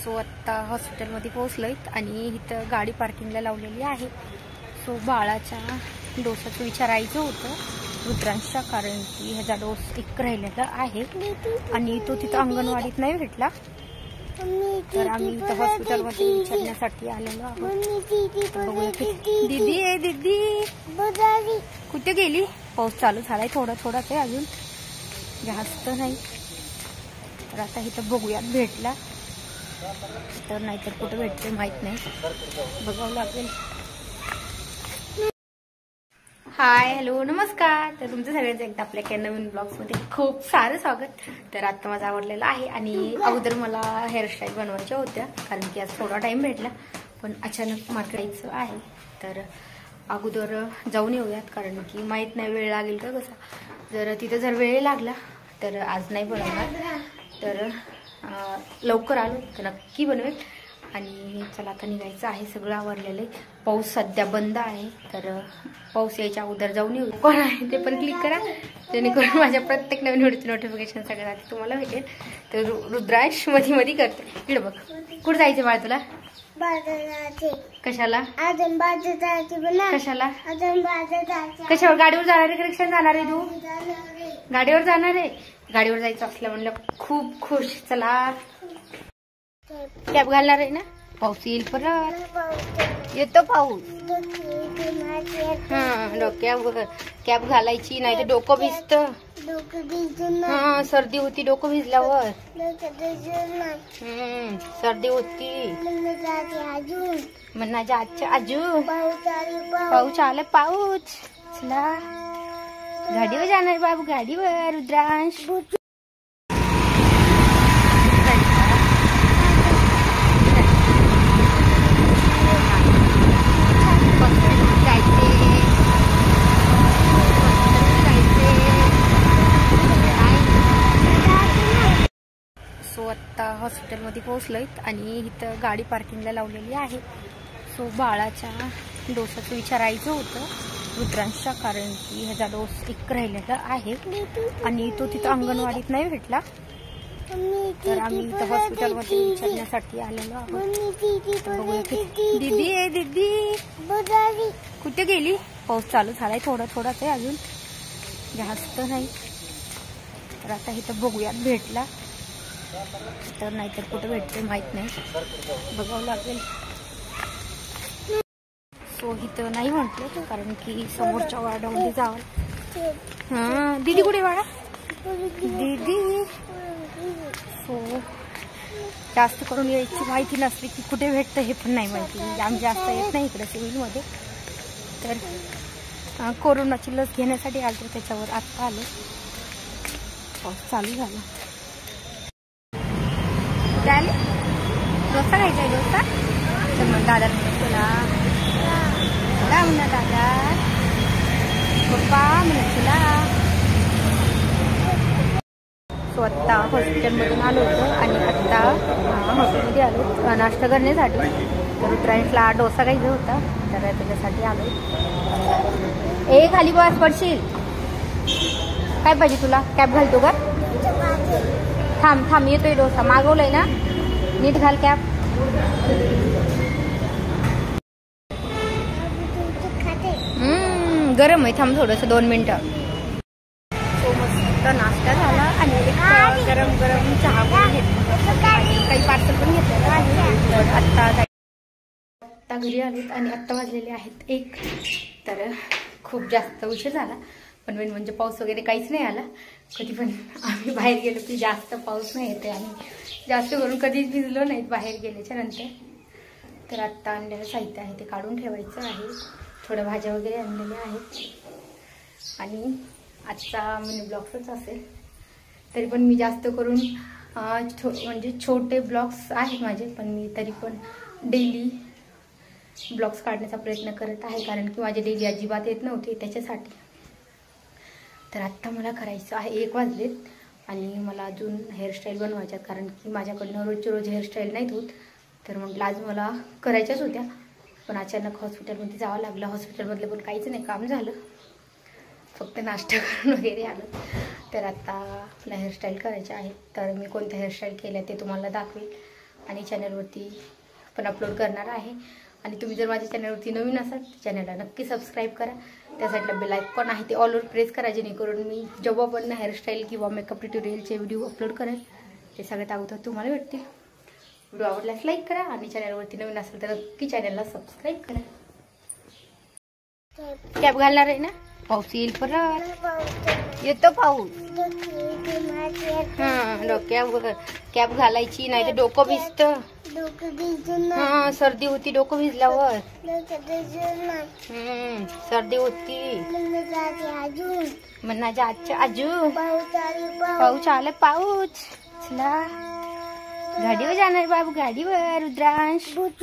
So आत्ता हॉस्पिटलमध्ये पोहोचलोय आणि इथं गाडी पार्किंगला लावलेली आहे. सो बाळाच्या डोसाचं विचारायचं होतं रुद्रांशच्या, कारण की ह्याचा डोस एक राहिलेला आहे आणि तो तिथं अंगणवाडीत नाही भेटला. तर आम्ही इथं हॉस्पिटलमध्ये विचारण्यासाठी आलेलो आहोत. दीदी आहे, दीदी कुठे गेली? पाऊस चालू झालाय, थोडा थोडाच आहे, अजून जास्त नाही. तर आता इथं बघूयात भेटला तर, नाहीतर कुठं भेटते माहित नाही, बघावं लागेल. हाय, हॅलो, नमस्कार. तर तुमचं सगळ्यांचं एकदा आपल्या नवीन ब्लॉग्समध्ये खूप सारं स्वागत. तर आता माझा आवडलेला आहे आणि अगोदर मला हेअरस्टाईल बनवायच्या होत्या, कारण की आज थोडा टाइम भेटला, पण अचानक मार्केट यायचं आहे. तर अगोदर जाऊन येऊयात, कारण की माहीत नाही वेळ लागेल का कसा. जर वेळ लागला तर आज नाही बनवणार, तर लवकर आलो तर नक्की बनवेल. आणि चला आता निघायचं आहे, सगळं आवरलेलं आहे. पाऊस सध्या बंद आहे, तर पाऊस यायच्या अगोदर जाऊन येऊ. कोण आहे ते पण क्लिक करा, जेणेकरून माझ्या प्रत्येक नवीन व्हिडिओची नोटिफिकेशन सगळ्यात आधी तुम्हाला भेटेल. तर रुद्रांश मध्ये करते. इकडे बघ, कुठं जायचं बाळ तुला? कशाला? कशाला? कशावर? गाडीवर जाणार आहे का रिक्षाने जाणार आहे? तू गाडीवर जाणार आहे? गाडीवर जायचं असलं म्हणलं खूप खुश. चला, कॅप घालणार आहे ना? पाऊस येईल परत, येतो पाऊस. हा, डोक्यावर कॅप घालायची, नाही तर डोकं भिजतं. हा, सर्दी होती डोकं भिजल्यावर. सर्दी होती मनाच्या आजच्या अजून. पाऊस आला, पाऊस. चला, गाडीवर जाणार बाबू, गाडीवर. रुद्रांश आत्ता हॉस्पिटलमध्ये पोहोचलोय आणि इथं गाडी पार्किंगला लावलेली आहे. सो बाळाच्या डोसाचं विचारायचं होतं रुद्रांशच्या, कारण की ह्याचा डोस एक राहिलेला आहे आणि तो तिथं अंगणवाडीत नाही भेटला. तर आम्ही इथं हॉस्पिटलमध्ये विचारण्यासाठी आलेलो आहोत. दीदी आहे, दीदी कुठे गेली? पाऊस चालू झालाय, थोडा थोडाच आहे, अजून जास्त नाही. तर आता इथं बघूयात भेटला तर, नाहीतर कुठं भेटते माहित नाही, बघावं लागेल. सो इथं नाही म्हटलं, कारण की समोरच्या वार्डामध्ये जावं. हा, दीदी कुठे वाडा? दीदी. सो जास्त करून यायची माहिती नसली की कुठे भेटतं हे पण नाही माहिती. आम्ही जास्त येत नाही इकडे सिव्हिलमध्ये. तर कोरोनाची लस घेण्यासाठी आलो, त्याच्यावर आत्ता आलो. पाऊस चालू झाला. आले डोसा खायचा आहे, डोसा. तर मग दादा तुला म्हणा, दादा पप्पा म्हणा तुला. सो आत्ता हॉस्पिटलमधून आलो होतो आणि आत्ता हॉस्पिटलमध्ये आलो नाश्ता करण्यासाठी. तर रुद्रांशला डोसा खायचा होता, तर त्याच्यासाठी आलो. ए खाली बस, पडशील. काय पाहिजे तुला? कॅप घालतो का? थांब, येतोय डोसा. मागवलंय ना, नीट घाल कॅप. गरम आहे, थांब थोडंसं 2 मिनिटं. तो मस्त नाश्ता झाला आणि एक गरम गरम चहा पण घेतला, काही पार्सल पण घेतलेलं आहे. आत्ता घरी आलेत आणि आत्ता वाजलेले आहेत 1. तर खूप जास्त उशीर झाला, पण मेन म्हणजे पाऊस वगैरे काहीच नाही आला. कधी पण आम्ही बाहेर गेलो की जास्त पाऊस नाही येते आणि जास्त करून कधीच भिजलो नाहीत बाहेर गेल्याच्या नंतर. तर आत्ता आणलेलं साहित्य आहे ते काढून ठेवायचं आहे. थोड्या भाज्या वगैरे आणलेल्या आहेत आणि आजचा मिनी ब्लॉग्सच असेल. तरी पण मी जास्त करून म्हणजे छोटे ब्लॉग्स आहेत माझे, पण मी तरी पण डेली ब्लॉग्स काढण्याचा प्रयत्न करत आहे, कारण की माझे डेली अजिबात येत नव्हते त्याच्यासाठी. तर आत्ता मला करायचं आहे, 1 वाजलेत आणि मला अजून हेअरस्टाईल बनवायच्यात, कारण की माझ्याकडनं रोजची रोज हेअरस्टाईल नाहीत होत. तर म्हटलं आज मला करायच्याच होत्या, पण अचानक हॉस्पिटलमध्ये जावं लागलं. हॉस्पिटलमधलं पण काहीच नाही काम झालं, फक्त नाश्ता करून वगैरे आलं. तर आता आपला हेअरस्टाईल करायचे आहे. तर मी कोणत्या हेअरस्टाईल केल्या ते तुम्हाला दाखवेल. आणि चॅनलवरती पण अपलोड करणार आहे. आणि तुम्ही जर माझ्या चॅनलवरती नवीन असाल तर चॅनलला नक्की सबस्क्राईब करा. त्या साईडला बेल आयकॉन आहे ते ऑलवर प्रेस करा, जेणेकरून मी जेव्हा पण हेअरस्टाईल किंवा मेकअप ट्युटोरियलचे व्हिडिओ अपलोड करेल ते सगळ्यात अगोदर तुम्हाला भेटतील. व्हिडिओ आवडल्यास लाईक करा आणि चॅनलवरती नवीन असेल तर नक्की चॅनलला सबस्क्राईब करा. कॅप घालणार आहे ना, पाऊस येईल परत, येतो पाऊस. हा डोक्यावर कॅप घालायची, नाही तर डोकं भिजतं. हा सर्दी होती डोकं भिजल्यावर. सर्दी होती. म्हणा आजच्या आजू पाऊस आला, पाऊस. चला गाडीवर जाणार बाबू, गाडीवर रुद्रांश.